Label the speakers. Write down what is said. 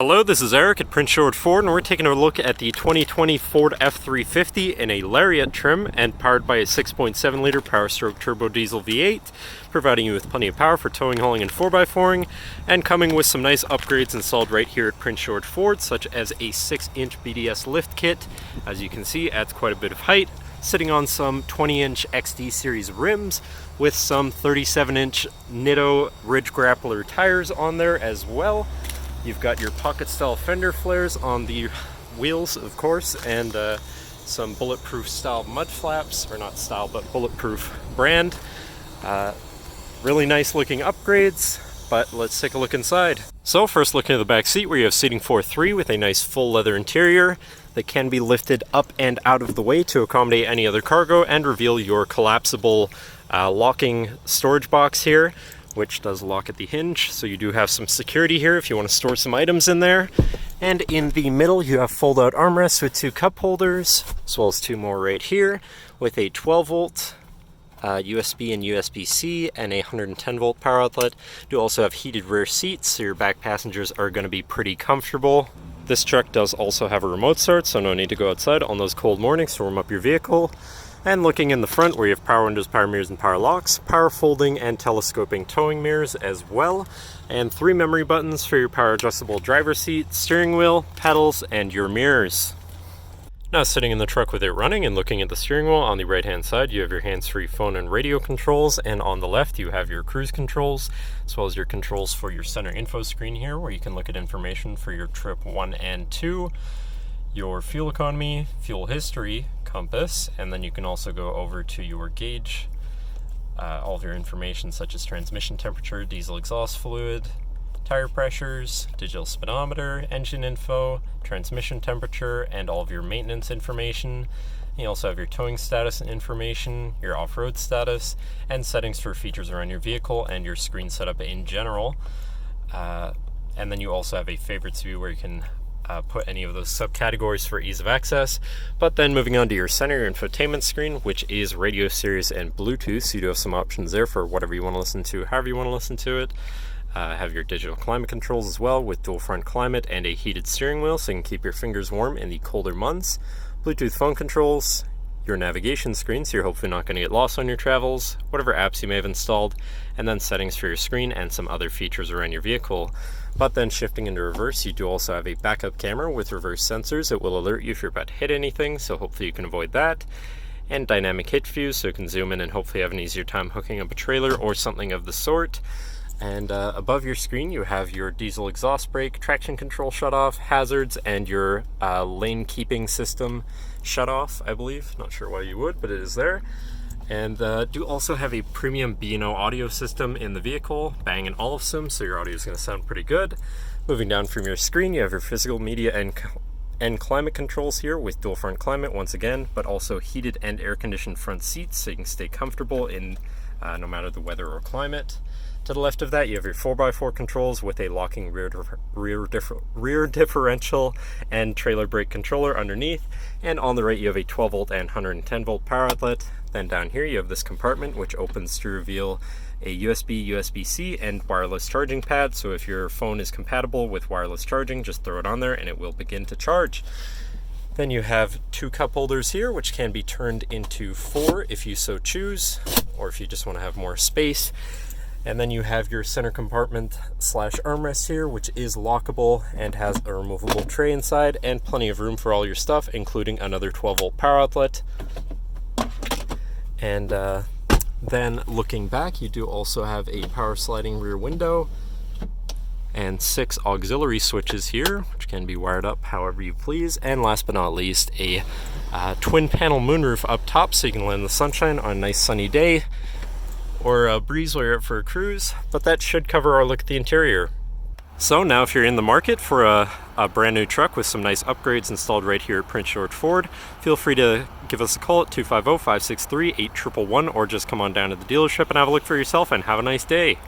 Speaker 1: Hello, this is Eric at Prince George Ford, and we're taking a look at the 2020 Ford F-350 in a Lariat trim and powered by a 6.7 liter Power Stroke turbo diesel V8, providing you with plenty of power for towing, hauling, and 4x4ing, and coming with some nice upgrades installed right here at Prince George Ford, such as a 6-inch BDS Lift Kit. As you can see, adds quite a bit of height, sitting on some 20-inch XD series rims with some 37-inch Nitto Ridge Grappler tires on there as well. You've got your pocket-style fender flares on the wheels, of course, and some Bulletproof style Mudflaps, or not style, but Bulletproof brand. Really nice looking upgrades, but let's take a look inside. So first, looking at the back seat, where you have seating for 3 with a nice full leather interior that can be lifted up and out of the way to accommodate any other cargo and reveal your collapsible locking storage box here, which does lock at the hinge, so you do have some security here if you want to store some items in there. And in the middle you have fold-out armrests with 2 cup holders, as well as 2 more right here with a 12-volt USB and USB-C and a 110-volt power outlet. You also have heated rear seats, so your back passengers are going to be pretty comfortable. This truck does also have a remote start, so no need to go outside on those cold mornings to warm up your vehicle. And looking in the front, where you have power windows, power mirrors, and power locks, power folding and telescoping towing mirrors as well, and 3 memory buttons for your power adjustable driver's seat, steering wheel, pedals, and your mirrors. Now, sitting in the truck with it running and looking at the steering wheel, on the right hand side you have your hands-free phone and radio controls, and on the left you have your cruise controls, as well as your controls for your center info screen here, where you can look at information for your trip 1 and 2, your fuel economy, fuel history, compass, and then you can also go over to your gauge, all of your information such as transmission temperature, diesel exhaust fluid, tire pressures, digital speedometer, engine info, transmission temperature, and all of your maintenance information. You also have your towing status information, your off-road status, and settings for features around your vehicle and your screen setup in general. And then you also have a favorites view where you can put any of those subcategories for ease of access. But then moving on to your center infotainment screen, which is radio, Sirius, and Bluetooth, so you do have some options there for whatever you want to listen to, however you want to listen to it. Have your digital climate controls as well, with dual front climate and a heated steering wheel, so you can keep your fingers warm in the colder months. Bluetooth phone controls, your navigation screen, so you're hopefully not going to get lost on your travels, whatever apps you may have installed, and then settings for your screen and some other features around your vehicle. But then shifting into reverse, you do also have a backup camera with reverse sensors. It will alert you if you're about to hit anything, so hopefully you can avoid that. And dynamic hit view, so you can zoom in and hopefully have an easier time hooking up a trailer or something of the sort. And above your screen you have your diesel exhaust brake, traction control shutoff, hazards, and your lane keeping system shutoff, I believe. Not sure why you would, but it is there. And do also have a premium B&O audio system in the vehicle, Bang & Olufsen, so your audio is going to sound pretty good. Moving down from your screen, you have your physical media and climate controls here with dual front climate once again, but also heated and air-conditioned front seats, so you can stay comfortable in no matter the weather or climate. To the left of that, you have your 4x4 controls with a locking rear differential and trailer brake controller underneath. And on the right, you have a 12-volt and 110-volt power outlet. Then down here, you have this compartment, which opens to reveal a USB, USB-C, and wireless charging pad. So if your phone is compatible with wireless charging, just throw it on there and it will begin to charge. Then you have 2 cup holders here, which can be turned into 4 if you so choose, or if you just want to have more space. And then you have your center compartment / armrest here, which is lockable and has a removable tray inside and plenty of room for all your stuff, including another 12-volt power outlet. And then looking back, you do also have a power sliding rear window and 6 auxiliary switches here, which can be wired up however you please. And last but not least, a twin panel moonroof up top, so you can land in the sunshine on a nice sunny day or a breeze while you're out for a cruise. But that should cover our look at the interior. So now, if you're in the market for a brand new truck with some nice upgrades installed right here at Prince George Ford, feel free to give us a call at 250-563-8111, or just come on down to the dealership and have a look for yourself, and have a nice day.